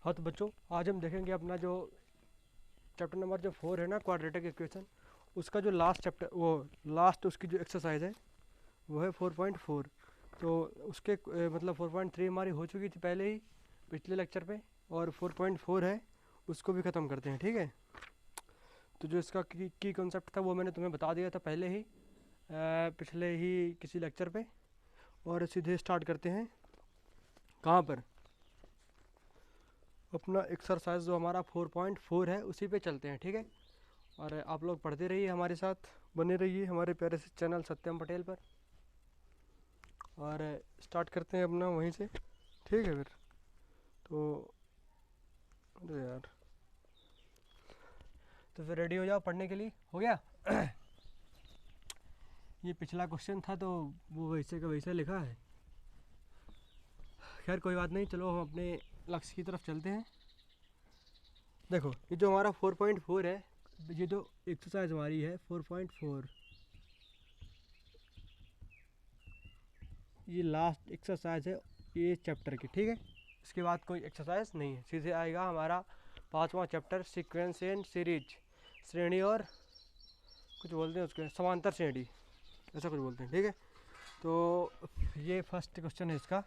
हाँ तो बच्चों, आज हम देखेंगे अपना जो चैप्टर नंबर जो 4 है ना, क्वाड्रेटिक इक्वेशन, उसका जो लास्ट चैप्टर वो लास्ट उसकी जो एक्सरसाइज है वो है 4.4। तो उसके मतलब 4.3 हमारी हो चुकी थी पहले ही पिछले लेक्चर पे, और 4.4 है उसको भी ख़त्म करते हैं, ठीक है। तो जो इसका की कॉन्सेप्ट था वो मैंने तुम्हें बता दिया था पहले ही पिछले ही किसी लेक्चर पे। और सीधे स्टार्ट करते हैं कहाँ पर, अपना एक्सरसाइज जो हमारा 4.4 है उसी पे चलते हैं, ठीक है। और आप लोग पढ़ते रहिए, हमारे साथ बने रहिए हमारे प्यारे से चैनल सत्यम पटेल पर। और स्टार्ट करते हैं अपना वहीं से, ठीक है। फिर तो अरे यार, तो फिर रेडी हो जाओ पढ़ने के लिए, हो गया। ये पिछला क्वेश्चन था तो वो वैसे का वैसे लिखा है। खैर कोई बात नहीं, चलो हम अपने लक्ष्य की तरफ चलते हैं। देखो ये जो हमारा 4.4 है, ये जो एक्सरसाइज हमारी है 4.4, ये लास्ट एक्सरसाइज है ये चैप्टर की, ठीक है। इसके बाद कोई एक्सरसाइज नहीं है, सीधे आएगा हमारा 5वां चैप्टर सीक्वेंस एंड सीरीज, श्रेणी और कुछ बोलते हैं उसके समांतर श्रेणी, ऐसा कुछ बोलते हैं, ठीक है। तो ये फर्स्ट क्वेश्चन है इसका।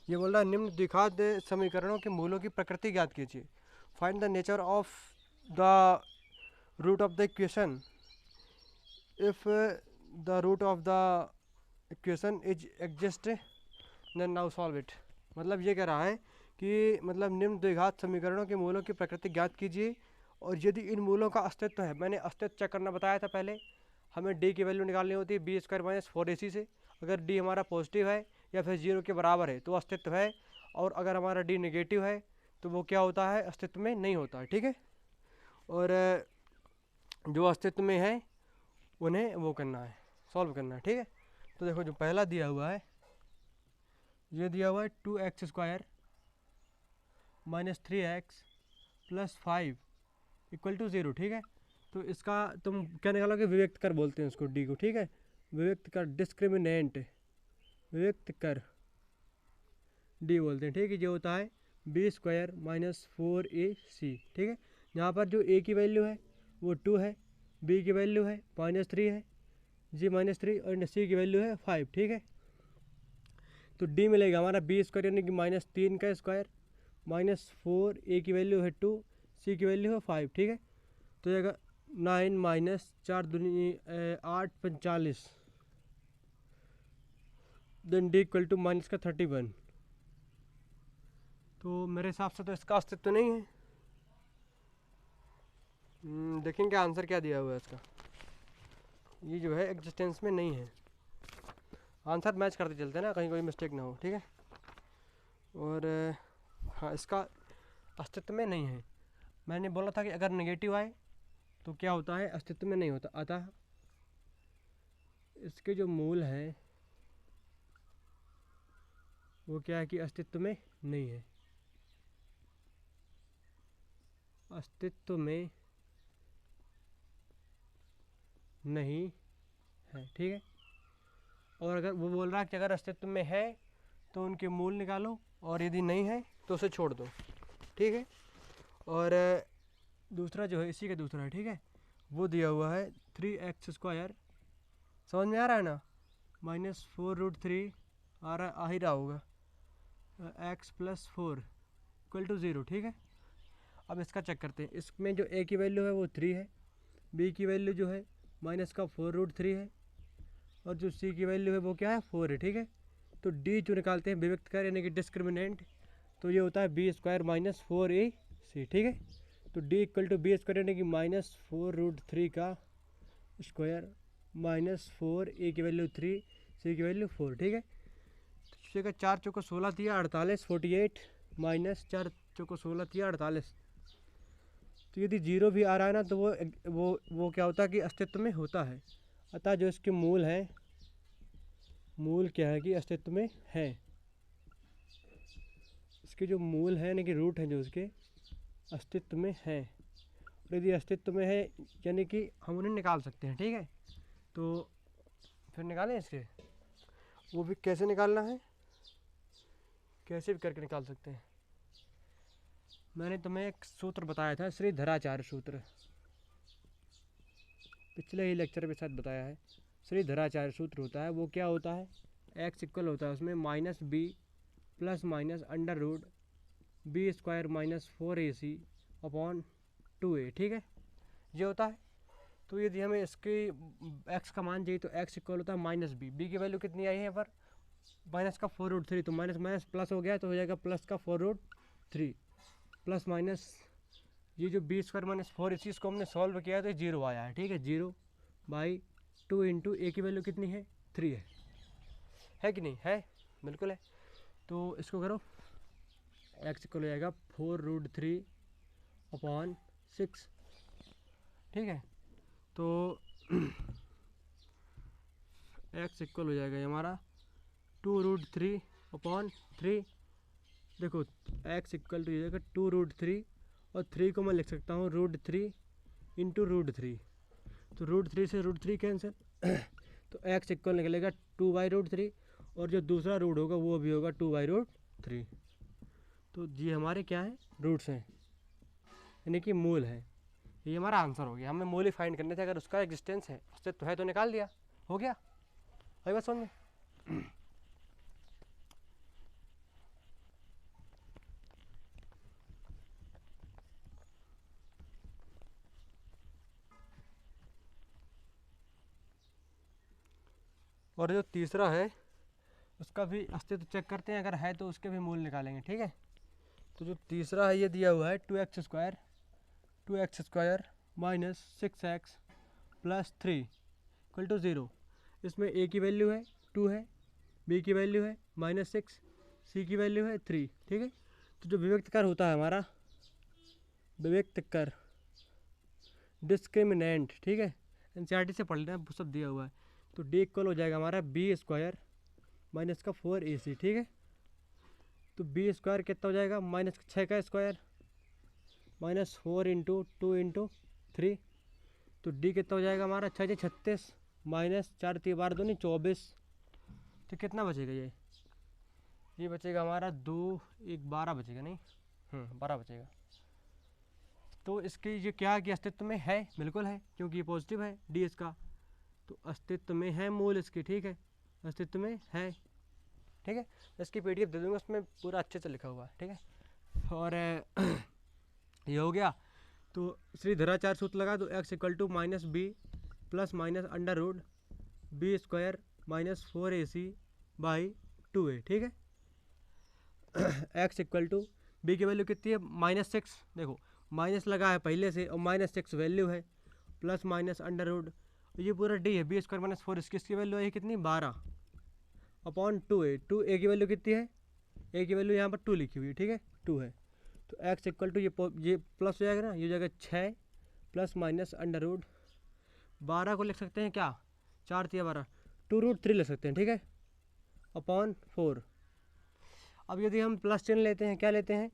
ये बोल रहा है निम्न द्विघात समीकरणों के मूलों की प्रकृति ज्ञात कीजिए। Find the nature of the root of the equation if the root of the equation is exist then now solve it. मतलब ये कह रहा है कि मतलब निम्न द्विघात समीकरणों के मूलों की प्रकृति ज्ञात कीजिए, और यदि इन मूलों का अस्तित्व है, मैंने अस्तित्व चेक करना बताया था पहले, हमें डी की वैल्यू निकालनी होती है बी स्क्वायर माइनस 4ac से। अगर डी हमारा पॉजिटिव है या फिर 0 के बराबर है तो अस्तित्व है, और अगर हमारा डी नेगेटिव है तो वो क्या होता है, अस्तित्व में नहीं होता है, ठीक है। और जो अस्तित्व में है उन्हें वो करना है, सॉल्व करना है, ठीक है। तो देखो जो पहला दिया हुआ है, ये दिया हुआ है 2x² minus 3x plus 5 equal to 0, ठीक है। तो इसका तुम क्या निकालोगे, विविक्त कर बोलते हैं उसको डी को, ठीक है। विविक्त कर, डिस्क्रिमिनेंट विविक्त कर डी बोलते हैं, ठीक है। ये होता है b² माइनस 4ac, ठीक है। यहाँ पर जो a की वैल्यू है वो 2 है, b की वैल्यू है -3 है, g -3, और c की वैल्यू है 5, ठीक है। तो d मिलेगा हमारा b² यानी कि -3 का स्क्वायर माइनस 4, a की वैल्यू है 2, c की वैल्यू है 5, ठीक है। तो जाएगा 9 माइनस 4 दूनी 8 45, then d equal to minus का 31। तो मेरे हिसाब से तो इसका अस्तित्व तो नहीं है। देखेंगे आंसर क्या दिया हुआ है इसका। ये जो है एग्जिस्टेंस में नहीं है। आंसर मैच करते चलते हैं ना, कहीं कोई मिस्टेक ना हो, ठीक है। और हाँ, इसका अस्तित्व में नहीं है। मैंने बोला था कि अगर नेगेटिव आए तो क्या होता है, अस्तित्व में नहीं होता। अतः इसके जो मूल हैं वो क्या है कि अस्तित्व में नहीं है, अस्तित्व में नहीं है, ठीक है। और अगर वो बोल रहा है कि अगर अस्तित्व में है तो उनके मूल निकालो, और यदि नहीं है तो उसे छोड़ दो, ठीक है। और दूसरा जो है इसी का दूसरा है, ठीक है। वो दिया हुआ है 3x², समझ में आ रहा है ना, -4√3 आ ही रहा होगा, x + 4 = 0, ठीक है। अब इसका चेक करते हैं। इसमें जो a की वैल्यू है वो 3 है, b की वैल्यू जो है -4√3 है, और जो c की वैल्यू है वो क्या है, 4 है, ठीक है। तो d जो निकालते हैं विविक्त कर यानी कि डिस्क्रिमिनेंट, तो ये होता है b² माइनस 4ac, ठीक है। तो d = b² यानी कि -4√3 का स्क्वायर माइनस 4, a की वैल्यू 3, c की वैल्यू 4, ठीक है। तो 4 चौको 16 दिया 48, 48 माइनस 4 चौको 16 दिया 48। तो यदि 0 भी आ रहा है ना तो वो क्या होता है कि अस्तित्व में होता है। अतः जो इसके मूल हैं, मूल क्या है कि अस्तित्व में है। इसके जो मूल हैं यानी कि रूट हैं जो उसके अस्तित्व में है, और यदि अस्तित्व में है यानी कि हम उन्हें निकाल सकते हैं, ठीक है। तो फिर निकालें इसके, वो भी कैसे निकालना है, कैसे भी करके निकाल सकते हैं। मैंने तुम्हें एक सूत्र बताया था, श्रीधराचार्य सूत्र, पिछले ही लेक्चर के साथ बताया है। श्रीधराचार्य सूत्र होता है, वो क्या होता है, एक्स इक्वल होता है उसमें minus B plus minus under root B square minus 4ac upon 2a, ठीक है, ये होता है। तो यदि हमें इसके एक्स का मान चाहिए तो एक्स इक्वल होता है माइनस बी की वैल्यू कितनी आई है यहाँ पर, माइनस का 4√3, तो माइनस माइनस प्लस हो गया तो हो जाएगा प्लस का 4√3 प्लस माइनस ये जो बी स्क्वायर माइनस 4 इसी इसको हमने सॉल्व किया तो 0 आया है, ठीक है, 0/2 इंटू ए की वैल्यू कितनी है, 3 है कि नहीं है, बिल्कुल है। तो इसको करो, एक्स इक्वल हो जाएगा 4√3 अपॉन 6, ठीक है। तो एक्स इक्वल हो जाएगा हमारा 2√3 अपॉन 3, देखो एक्स इक्वल टू हो जाएगा 2√3 और 3 को मैं लिख सकता हूँ √3 इंटू √3, तो √3 से √3 कैंसिल तो एक्स इक्वल निकलेगा 2/√3 और जो दूसरा रूट होगा वो भी होगा 2/√3। तो ये हमारे क्या है, रूट्स हैं, यानी कि मूल है। ये हमारा आंसर हो गया, हमें मूल ही फाइंड करने थे, अगर उसका एग्जिस्टेंस है, अस्तित्व है तो निकाल दिया, हो गया, भाई बस समझ में। और जो तीसरा है उसका भी अस्तित्व चेक करते हैं, अगर है तो उसके भी मूल निकालेंगे, ठीक है। तो जो तीसरा है ये दिया हुआ है 2x square minus 6x plus 3 equal to 0। इसमें a की वैल्यू है 2 है, b की वैल्यू है -6, c की वैल्यू है 3, ठीक है। तो जो विभक्त कर होता है हमारा, विभक्त कर डिस्क्रिमिनेंट, ठीक है, एनसीईआरटी से पढ़ लेना, वो सब दिया हुआ है। तो d इक्वल हो जाएगा हमारा b स्क्वायर माइनस का 4ac, ठीक है। तो b स्क्वायर कितना हो जाएगा, माइनस 6 का स्क्वायर माइनस 4 इंटू 2 इंटू 3, तो d कितना हो जाएगा हमारा 6 36 माइनस 4 3 12 2 24, तो कितना बचेगा ये बचेगा हमारा 2 1 12 बचेगा, नहीं 12 बचेगा। तो इसकी ये क्या कि अस्तित्व में है, बिल्कुल है, क्योंकि ये पॉजिटिव है डी इसका, तो अस्तित्व में है मूल इसकी, ठीक है, अस्तित्व में है, ठीक है। इसकी पीडीएफ दे दूँगा, उसमें पूरा अच्छे से लिखा हुआ है, ठीक है। और ये हो गया। तो श्रीधराचार्य सूत्र लगा दो, X equal to minus B plus minus under root B square minus 4ac by 2a, ठीक है। एक्स इक्वल टू बी की वैल्यू कितनी है, -6, देखो माइनस लगा है पहले से और -6 वैल्यू है, प्लस माइनस अंडर रूट, ये पूरा डी है, बी स्क्वायर माइनस 4, इसकी वैल्यू है कितनी 12 अपॉन 2a की वैल्यू कितनी है, ए की वैल्यू यहाँ पर 2 लिखी हुई है, ठीक है, 2 है। तो एक्स इक्वल टू ये प्लस हो जाएगा ना, ये हो जाएगा 6 प्लस माइनस अंडर रूट 12 को लिख सकते हैं क्या, 4 3 12, 2√3 लिख सकते हैं, ठीक है, अपॉन 4। अब यदि हम प्लस चिन्ह लेते हैं, क्या लेते हैं,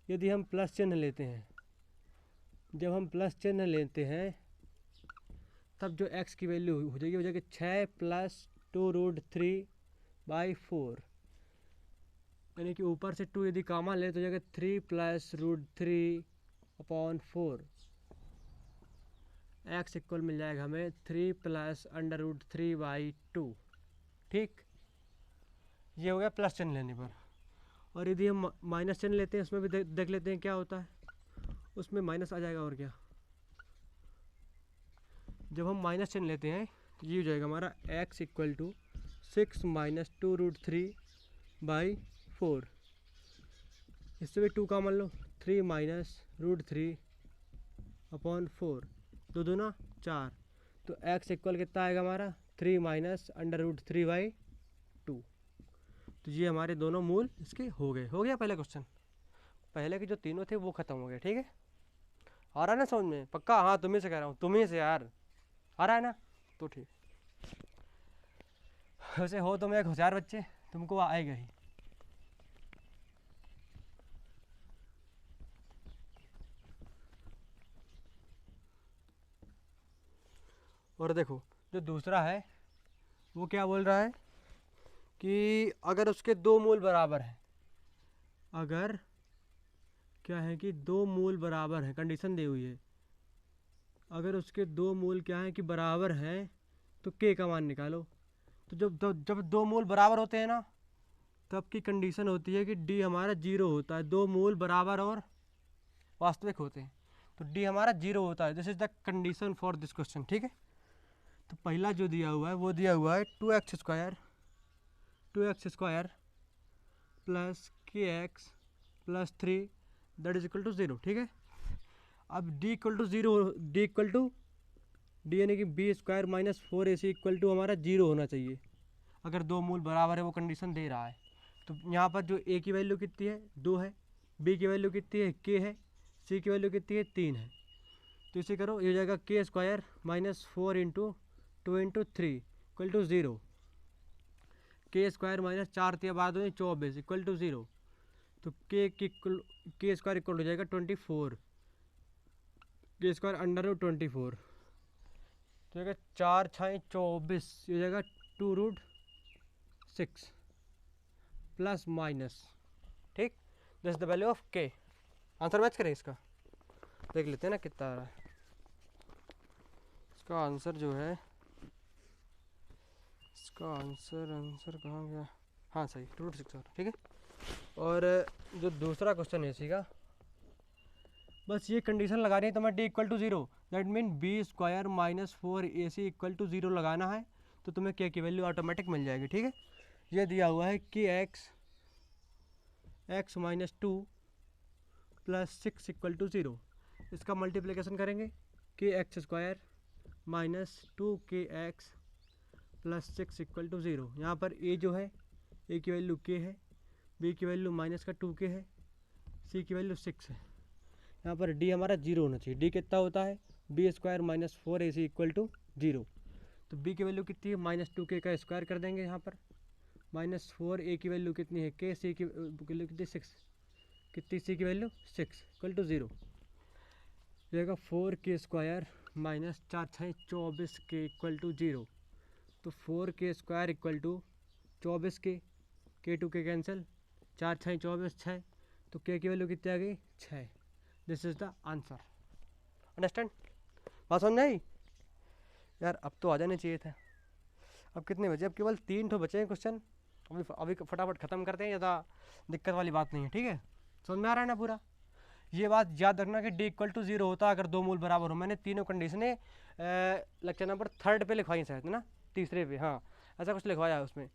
यदि हम प्लस चिन्ह लेते हैं, जब हम प्लस चिन्ह लेते हैं तब जो x की वैल्यू हो जाएगी 6 प्लस 2√3/4, यानी कि ऊपर से 2 यदि कॉमन ले तो हो जाएगा 3 प्लस √3 अपॉन 4, एक्स इक्वल मिल जाएगा हमें 3 प्लस अंडर रूट 3/2, ठीक, ये हो गया प्लस चिन्ह लेने पर। और यदि हम माइनस चिन्ह लेते हैं उसमें भी देख लेते हैं क्या होता है, उसमें माइनस आ जाएगा, और क्या, जब हम माइनस चिन्ह लेते हैं तो ये हो जाएगा हमारा x इक्वल टू 6 माइनस 2√3/4, इससे भी 2 कॉमन लो, 3 माइनस √3 अपॉन 4, 2 दूना 4, तो x इक्वल कितना आएगा हमारा 3 माइनस अंडर रूट 3/2। तो ये हमारे दोनों मूल इसके हो गया पहला क्वेश्चन, पहले के जो तीनों थे वो खत्म हो गए, ठीक है। आ रहा है ना समझ में, पक्का, हाँ तुम्ही से कह रहा हूँ, तुम्ही से यार, आ रहा है ना, तो ठीक। वैसे हो तुम एक होशियार बच्चे, तुमको आएगा ही। और देखो जो दूसरा है वो क्या बोल रहा है कि अगर उसके दो मूल बराबर हैं, अगर क्या है कि दो मूल बराबर हैं, कंडीशन दी हुई है, अगर उसके दो मूल क्या है कि बराबर हैं तो के का मान निकालो। तो जब दो मूल बराबर होते हैं ना, तब की कंडीशन होती है कि डी हमारा जीरो होता है, दो मूल बराबर और वास्तविक होते हैं, तो डी हमारा जीरो होता है। This is the condition for this question, ठीक है। तो पहला जो दिया हुआ है वो दिया हुआ है 2x square plus K X plus 3 that is equal to 0, ठीक है। अब D equal to zero, D equal to D यानी कि B square minus 4ac equal to हमारा जीरो होना चाहिए, अगर दो मूल बराबर है, वो कंडीशन दे रहा है। तो यहाँ पर जो ए की वैल्यू कितनी है 2 है, बी की वैल्यू कितनी है के है, सी की वैल्यू कितनी है 3 है। तो इसे करो, ये हो जाएगा K square minus 4 into 2 into 3 equal to 0, K square minus 4 दिया बाद में 24 इक्वल टू 0। तो के स्क्वायर इक्वल हो जाएगा 24, के स्क्वायर अंडर रूट 24, तो जाएगा 4 छः 24, ये हो जाएगा 2√6 प्लस माइनस, ठीक। दिस द वैल्यू ऑफ के। आंसर मैच करें इसका, देख लेते हैं ना कितना आ रहा है। इसका आंसर जो है, इसका आंसर कहाँ गया, हाँ सही 2√6 और, ठीक है। और जो दूसरा क्वेश्चन है इसी का, बस ये कंडीशन लगानी है तो मैं D equal to 0, that mean B square minus 4ac equal to 0 लगाना है, तो तुम्हें के की वैल्यू ऑटोमेटिक मिल जाएगी, ठीक है। ये दिया हुआ है कि x minus 2 plus 6 equal to 0, इसका मल्टीप्लिकेशन करेंगे, K X square minus 2kx plus 6 equal to 0। यहाँ पर a जो है, a की वैल्यू k है, b की वैल्यू माइनस का 2k है, c की वैल्यू 6 है। यहाँ पर d हमारा 0 होना चाहिए, d कितना होता है B square minus 4ac equal to 0। तो b की वैल्यू कितनी है -2k का स्क्वायर कर देंगे यहाँ पर, -4a की वैल्यू कितनी है k, c की वैल्यू कितनी 6, कितनी c की वैल्यू 6 इक्वल टू 0, जाएगा 4k स्क्वायर माइनस 4 6 24 के इक्वल टू 0। तो 4k स्क्वायर इक्वल टू 24 के 2 के कैंसिल, 4 6 24 6, तो k की वैल्यू कितनी आ गई 6। This is the answer, understand, बात समझ आई यार। अब तो आ जाने चाहिए था। अब कितने बचे, अब केवल 3 तो बचे हैं क्वेश्चन, अभी फटाफट ख़त्म करते हैं, ज़्यादा दिक्कत वाली बात नहीं है, ठीक है। समझ में आ रहा है ना पूरा। ये बात याद रखना कि डी इक्वल टू 0 होता है अगर दो मूल बराबर हो। मैंने तीनों कंडीशनें लेक्चर नंबर 3 पे लिखवाई शायद ना, तीसरे पे, हाँ ऐसा कुछ लिखवाया है उसमें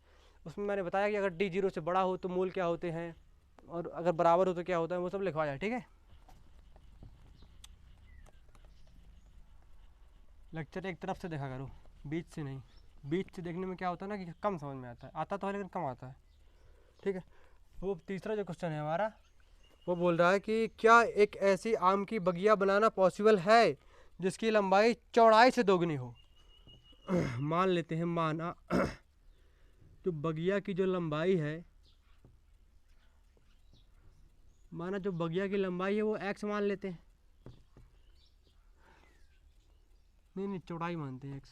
मैंने बताया कि अगर डी 0 से बड़ा हो तो मूल क्या होते हैं, और अगर बराबर हो तो क्या होता है, वो सब लिखवाया है, ठीक है। लेक्चर एक तरफ से देखा करो, बीच से नहीं। बीच से देखने में क्या होता है ना कि कम समझ में आता है, आता तो है लेकिन कम आता है, ठीक है। वो तीसरा जो क्वेश्चन है हमारा, वो बोल रहा है कि क्या एक ऐसी आम की बगिया बनाना पॉसिबल है जिसकी लंबाई चौड़ाई से दोगुनी हो। मान लेते हैं, माना जो बगिया की जो लंबाई है, माना जो बगिया की लंबाई है वो x मान लेते हैं, नहीं चौड़ाई मानते हैं, x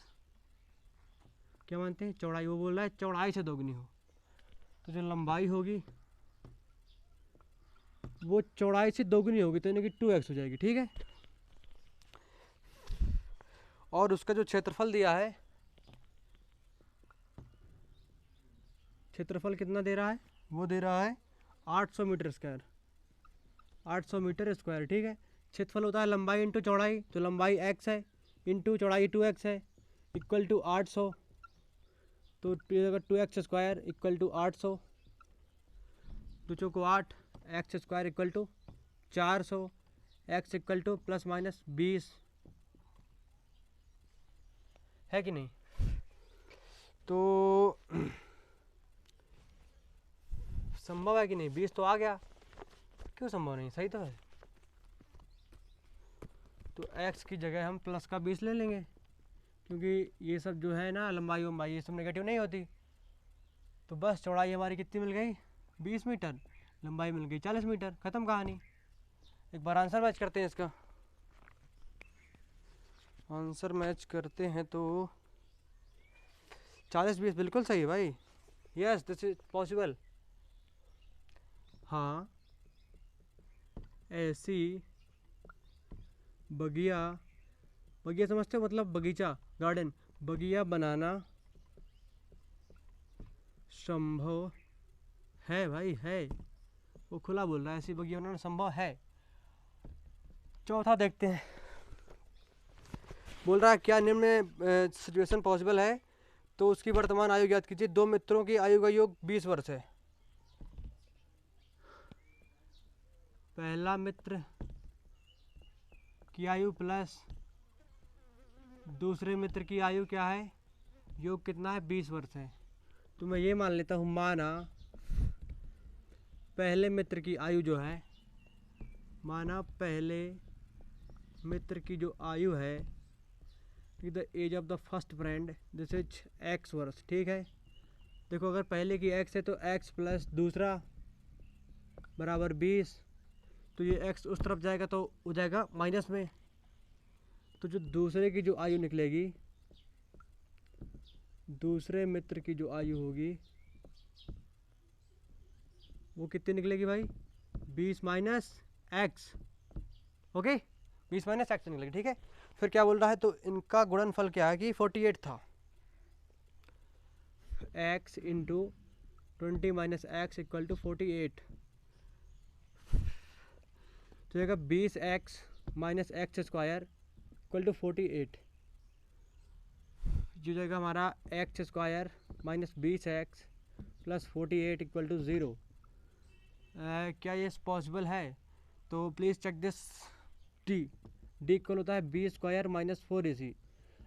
क्या मानते हैं, चौड़ाई। वो बोल रहा है चौड़ाई से दोगुनी हो, तो जो लंबाई होगी वो चौड़ाई से दोगुनी होगी, तो यानी कि 2x हो जाएगी, ठीक है। और उसका जो क्षेत्रफल दिया है, क्षेत्रफल कितना दे रहा है, वो दे रहा है 800 मीटर स्क्वायर, 800 मीटर स्क्वायर, ठीक है। क्षेत्रफल होता है लंबाई इंटू चौड़ाई, तो लंबाई x है इंटू चौड़ाई 2x है इक्वल टू 800, तो 2x स्क्वायर इक्वल टू 800, 2 चौको 8, X square equal to 400, X equal to plus minus 20, है कि नहीं। तो संभव है कि नहीं, 20 तो आ गया, क्यों संभव नहीं, सही तो है। तो x की जगह हम प्लस का 20 ले लेंगे, क्योंकि ये सब जो है ना लंबाई वंबाई ये सब नेगेटिव नहीं होती। तो बस चौड़ाई हमारी कितनी मिल गई 20 मीटर, लंबाई मिल गई 40 मीटर, ख़त्म कहानी। एक बार आंसर मैच करते हैं इसका, आंसर मैच करते हैं तो 40-20 बिल्कुल सही है भाई, यस दिस इज पॉसिबल। हाँ ऐसी बगिया, बगिया समझते हो, मतलब बगीचा, गार्डन, बगिया बनाना संभव है भाई, है, वो खुला बोल रहा है, ऐसी बगिया बनाना संभव है। चौथा देखते हैं, बोल रहा है क्या निम्न में सिचुएशन पॉसिबल है, तो उसकी वर्तमान आयु ज्ञात कीजिए। दो मित्रों की आयु का योग 20 वर्ष है। पहला मित्र की आयु प्लस दूसरे मित्र की आयु क्या है, योग कितना है, 20 वर्ष है। तो मैं ये मान लेता हूँ, माना पहले मित्र की आयु जो है, माना पहले मित्र की जो आयु है, the age of the first friend this is X वर्ष, ठीक है। देखो अगर पहले की एक्स है तो एक्स प्लस दूसरा बराबर 20, तो ये एक्स उस तरफ जाएगा तो हो जाएगा माइनस में, तो जो दूसरे की जो आयु निकलेगी, दूसरे मित्र की जो आयु होगी वो कितनी निकलेगी भाई, 20 minus x, okay, 20 minus x निकलेगी, ठीक है। फिर क्या बोल रहा है, तो इनका गुणनफल क्या है कि 48 था, x into 20 minus X equal to 48, तो जाएगा 20x minus X square equal to 48, जो जाएगा हमारा X square minus 20x plus 48 equal to 0। क्या ये पॉसिबल है, तो please check this D equal होता है बी स्क्वायर माइनस 4ac।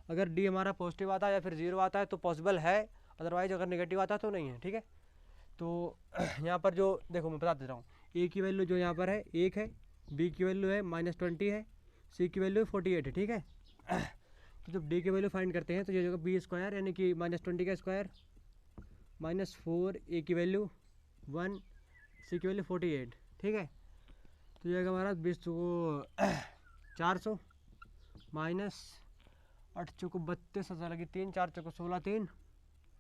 अगर डी हमारा पॉजिटिव आता है या फिर 0 आता है तो पॉसिबल है, अदरवाइज अगर नेगेटिव आता है तो नहीं है, ठीक है। तो यहाँ पर जो देखो मैं बता देता हूँ, ए की वैल्यू जो यहाँ पर है 1 है, बी की वैल्यू है -20 है, सी की वैल्यू 48 है, ठीक है। तो जब डी की वैल्यू फाइंड करते हैं तो ये होगा बी स्क्वायर यानी कि -20 का स्क्वायर माइनस 4, ए की वैल्यू 1, सी की वैल्यू 48, ठीक है। तो ये हमारा 20 को 400 माइनस 8 चौको 32, लगी 3, 4 चौको 16, 3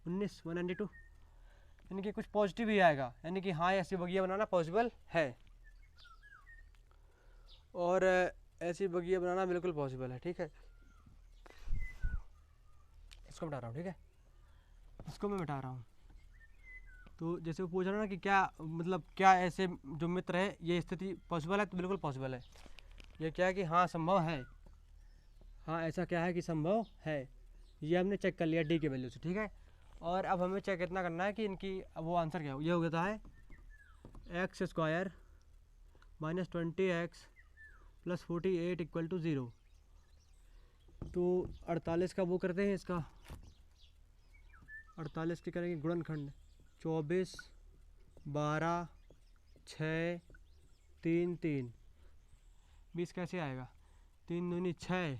19, 192, यानी कि कुछ पॉजिटिव ही आएगा, यानी कि हाँ ऐसी बगिया बनाना पॉसिबल है, और ऐसी बगिया बनाना बिल्कुल पॉसिबल है, ठीक है। इसको मिटा रहा हूँ, ठीक है, इसको मैं मिटा रहा हूँ। तो जैसे वो पूछ रहा ना कि क्या मतलब क्या ऐसे जो मित्र है ये स्थिति पॉसिबल है, तो बिल्कुल पॉसिबल है। ये क्या है कि हाँ संभव है, हाँ ऐसा क्या है कि संभव है, ये हमने चेक कर लिया डी के वैल्यू से, ठीक है। और अब हमें चेक इतना करना है कि इनकी वो आंसर क्या हो, ये हो गया है X square minus 20x plus 48 equal to 0। तो 48 का वो करते हैं, इसका 48 के करेंगे गुणनखंड, 24 12 6 3 3, 20 कैसे आएगा, 3 दूनी 6,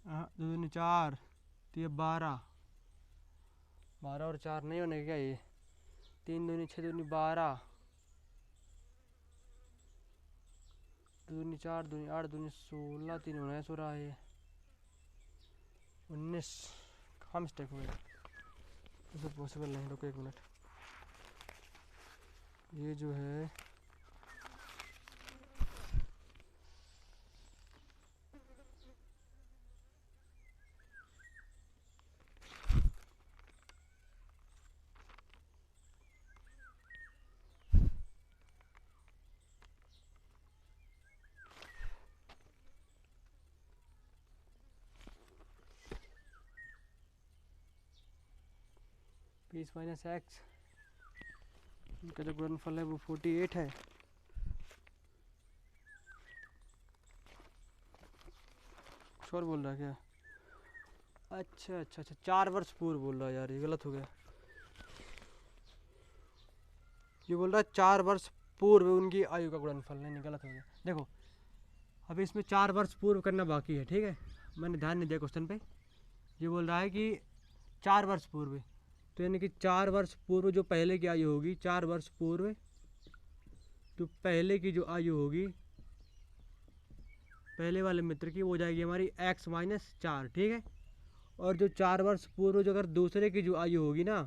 2 दूनी 4, तो ये 12 और 4 नहीं होने क्या, ये 3 दूनी 6 दूनी 12, 2 दूनी 4 दूनी 8 दूनी 16, 3 होना है 16, ये 19, कहाँ मिस्टेक हो गया, तो पॉसिबल नहीं, रुको 1 मिनट, ये जो है बीस माइनस एक्स, इनका जो गुणनफल है वो 48 है, कुछ और बोल रहा है क्या, अच्छा अच्छा अच्छा 4 वर्ष पूर्व बोल रहा है यार, ये गलत हो गया, ये बोल रहा है 4 वर्ष पूर्व उनकी आयु का गुणनफल, नहीं गलत हो गया। देखो अभी इसमें 4 वर्ष पूर्व करना बाकी है, ठीक है, मैंने ध्यान नहीं दिया क्वेश्चन पे, ये बोल रहा है कि 4 वर्ष पूर्व, तो यानी कि 4 वर्ष पूर्व जो पहले की आयु होगी, 4 वर्ष पूर्व जो पहले की जो आयु होगी पहले वाले मित्र की, वो हो जाएगी हमारी x माइनस 4, ठीक है। और जो 4 वर्ष पूर्व जो अगर दूसरे की जो आयु होगी ना,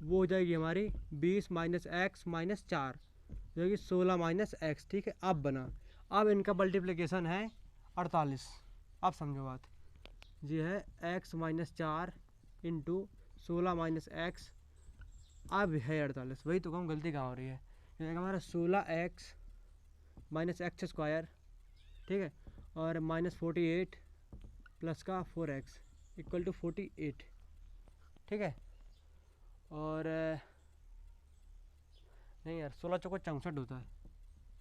वो हो जाएगी हमारी 20 माइनस एक्स माइनस 4, जो कि 16 माइनस एक्स, ठीक है। अब बना, अब इनका मल्टीप्लिकेशन है 48। अब समझो बात, ये है x minus 4 into 16 minus x, अब है 48। वही तो कहूँ गलती कहाँ हो रही है। ये हमारा 16 एक्स माइनस एक्स स्क्वायर, ठीक है, और माइनस 48 प्लस का 4x इक्वल टू 48, ठीक है। और नहीं यार, 16 चौको 64 होता है,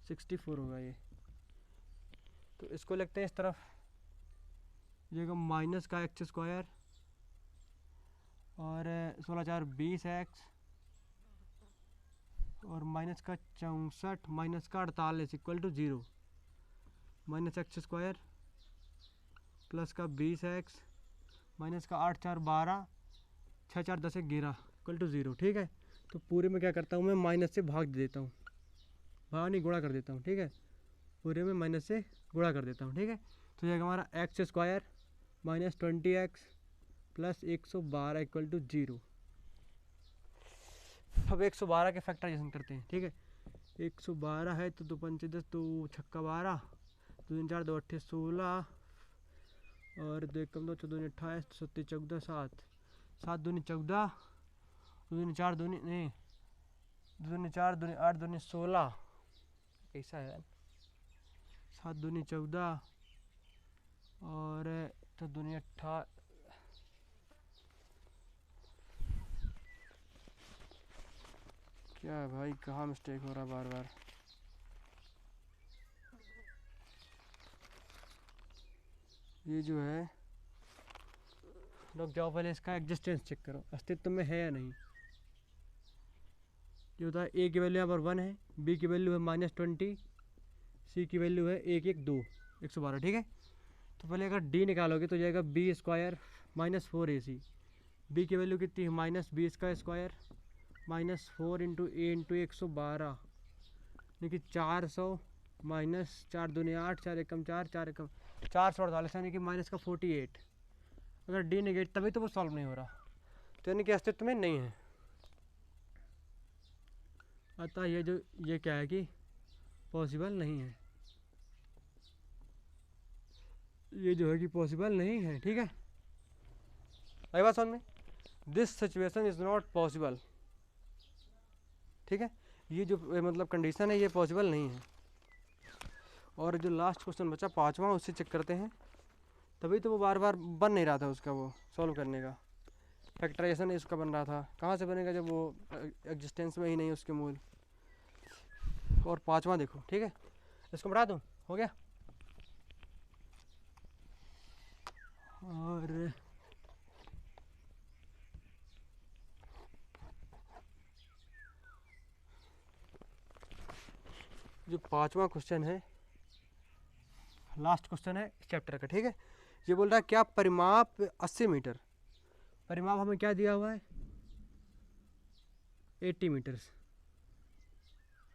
64 होगा ये। तो इसको लिखते हैं इस तरफ, ये माइनस का एक्स स्क्वायर और 16 4 20x और माइनस का 64 माइनस का 48 equal to 0, minus X square plus का 20x माइनस का 8 4 12 6 4 10 11 इक्वल टू 0, ठीक है। तो पूरे में क्या करता हूँ मैं, माइनस से भाग दे देता हूँ, भाग नहीं गुणा कर देता हूँ, ठीक है। पूरे में माइनस से गुणा कर देता हूँ, ठीक है। तो ये हमारा X square minus 20x plus 112 equal to 0। अब 112 के फैक्टराइजेशन करते हैं, ठीक है। 112 है तो 2 पंचे 10, 2 छक्का 12, 2 3 4 2 8 16 और 2 कम 2 14 28 27 14 7 7 दूनी 14, 2 दूनी 4 दूनी नहीं 2 दूनी 4 दूनी 8 दूनी 16, कैसा है 7 दूनी 14 और 4 दूनी 18, क्या है भाई, कहाँ मिस्टेक हो रहा बार बार। ये जो है, लोग जाओ पहले इसका एग्जिस्टेंस चेक करो, अस्तित्व में है या नहीं। ये होता है ए की वैल्यू यहाँ पर 1 है, बी की वैल्यू है -20, सी की वैल्यू है 1 1 2 112, ठीक है। तो पहले अगर डी निकालोगे तो जाएगा B square minus 4ac, B की वैल्यू कितनी है -20 का स्क्वायर -4 इंटू ए इंटू 112, यानी कि 400 माइनस 4 दूनी 8 4 एकम 4 4 एकम 448, यानी कि माइनस का 48। अगर डी निगेट तभी तो वो सॉल्व नहीं हो रहा, तो यानी कि अस्तित्व में नहीं है। अतः ये क्या है कि पॉसिबल नहीं है, ये जो है कि पॉसिबल नहीं है, ठीक है। आई बात समझ में, this situation is not possible, ठीक है। ये जो मतलब कंडीशन है ये पॉसिबल नहीं है। और जो लास्ट क्वेश्चन बचा 5वां, उससे चेक करते हैं, तभी तो वो बार बार बन नहीं रहा था उसका, वो सॉल्व करने का फैक्टराइजेशन इसका बन रहा था, कहाँ से बनेगा जब वो एग्जिस्टेंस में ही नहीं उसके मूल। और 5वां देखो, ठीक है, इसको बढ़ा दूँ, हो गया। और जो 5वां क्वेश्चन है, लास्ट क्वेश्चन है इस चैप्टर का, ठीक है। ये बोल रहा है क्या परिमाप 80 मीटर, परिमाप हमें क्या दिया हुआ है 80 मीटर्स,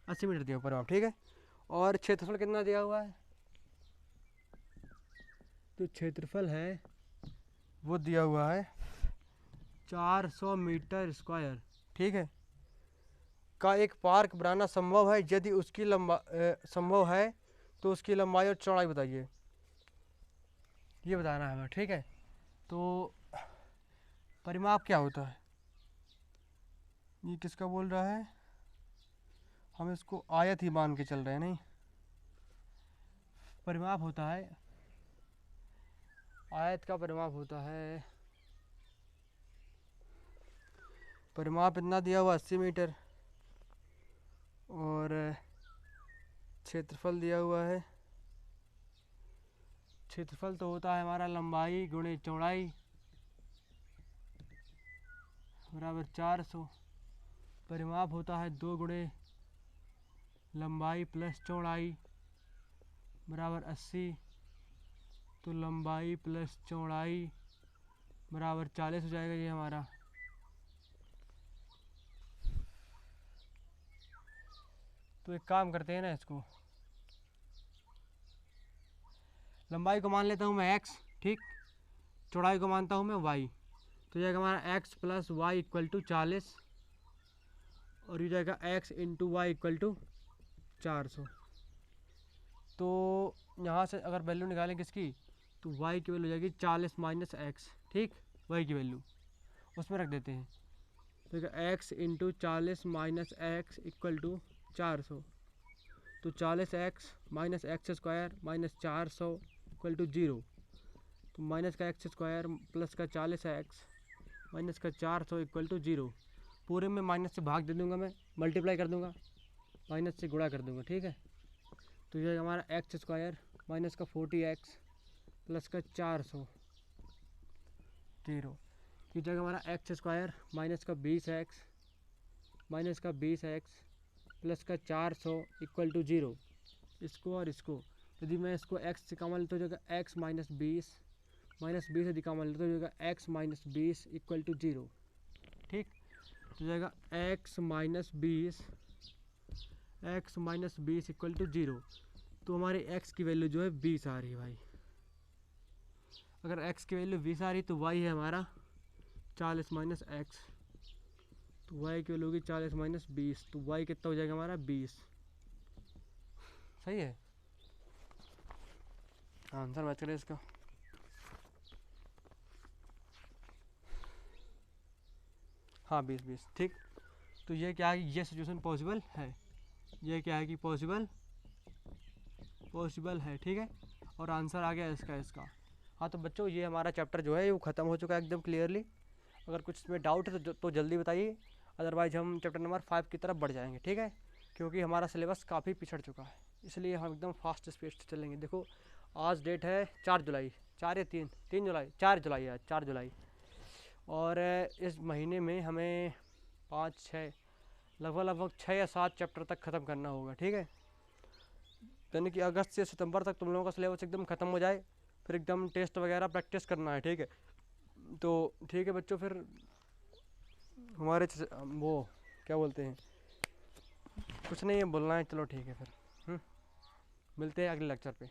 80 मीटर दिया हुआ परिमाप, ठीक है। और क्षेत्रफल कितना दिया हुआ है, तो क्षेत्रफल है वो दिया हुआ है 400 मीटर स्क्वायर, ठीक है, का एक पार्क बनाना संभव है यदि उसकी संभव है तो उसकी लंबाई और चौड़ाई बताइए, ये बताना है हमें, ठीक है। तो परिमाप क्या होता है, ये किसका बोल रहा है, हम इसको आयत ही मान के चल रहे हैं, नहीं। परिमाप होता है, आयत का परिमाप होता है, परिमाप इतना दिया हुआ 80 मीटर और क्षेत्रफल दिया हुआ है, क्षेत्रफल तो होता है हमारा लंबाई गुणे चौड़ाई बराबर 400, परिमाप होता है 2 गुणे लंबाई प्लस चौड़ाई बराबर 80, तो लंबाई प्लस चौड़ाई बराबर 40 हो जाएगा ये हमारा। तो एक काम करते हैं ना, इसको लंबाई को मान लेता हूँ मैं x, ठीक, चौड़ाई को मानता हूँ मैं y, तो जाएगा हमारा x plus Y equal to 40 और ये जाएगा x into Y equal to 400। तो यहाँ से अगर वैल्यू निकालें किसकी, तो y की वैल्यू हो जाएगी 40 माइनस एक्स, ठीक, y की वैल्यू उसमें रख देते हैं। तो x into 40 minus X equal to 400। तो 40x minus X square minus 400 equal to 0। तो माइनस का एक्स स्क्वायर प्लस का 40x माइनस का 400 इक्वल टू 0। पूरे में माइनस से भाग दे दूंगा, मैं मल्टीप्लाई कर दूंगा, माइनस से गुणा कर दूंगा, ठीक है। तो ये हमारा एक्स स्क्वायर माइनस का 40x प्लस का 400 0। की जगह हमारा एक्स स्क्वायर माइनस का 20x माइनस का 20x प्लस का 400 इक्वल टू 0। इसको और इसको यदि मैं इसको x से कॉमन लेता हूँ, तो जगह x माइनस 20 यदि कॉमन लेता हूँ, जगह x माइनस 20 इक्वल टू 0, ठीक। तो जाएगा x माइनस 20 इक्वल टू 0। तो हमारे x की वैल्यू जो है 20 आ रही है भाई। अगर x की वैल्यू 20 आ रही तो y है हमारा 40 माइनस एक्स। तो y की वैल्यू होगी 40 माइनस 20। तो y कितना हो जाएगा हमारा 20। सही है, आंसर मैच करें इसका। हाँ 20 ठीक। तो ये क्या है, ये सिचुएशन पॉसिबल है, ये क्या है कि पॉसिबल है, ठीक है। और आंसर आ गया इसका। हाँ तो बच्चों ये हमारा चैप्टर जो है वो ख़त्म हो चुका है एकदम क्लियरली। अगर कुछ इसमें डाउट है तो जल्दी बताइए, अदरवाइज हम चैप्टर नंबर 5 की तरफ बढ़ जाएंगे, ठीक है। क्योंकि हमारा सिलेबस काफ़ी पिछड़ चुका है, इसलिए हम एकदम फास्ट स्पीड से चलेंगे। देखो आज डेट है 4 जुलाई, 4 या 3 जुलाई, 4 जुलाई है, 4 जुलाई। और इस महीने में हमें 5-6 लगभग 6 या 7 चैप्टर तक ख़त्म करना होगा, ठीक है। यानी कि अगस्त से सितंबर तक तुम लोगों का सिलेबस एकदम ख़त्म हो जाए, फिर एकदम टेस्ट वगैरह प्रैक्टिस करना है, ठीक है। तो ठीक है बच्चों, फिर हमारे वो क्या बोलते हैं, कुछ नहीं है बोलना है, चलो ठीक है फिर मिलते हैं अगले लेक्चर पे।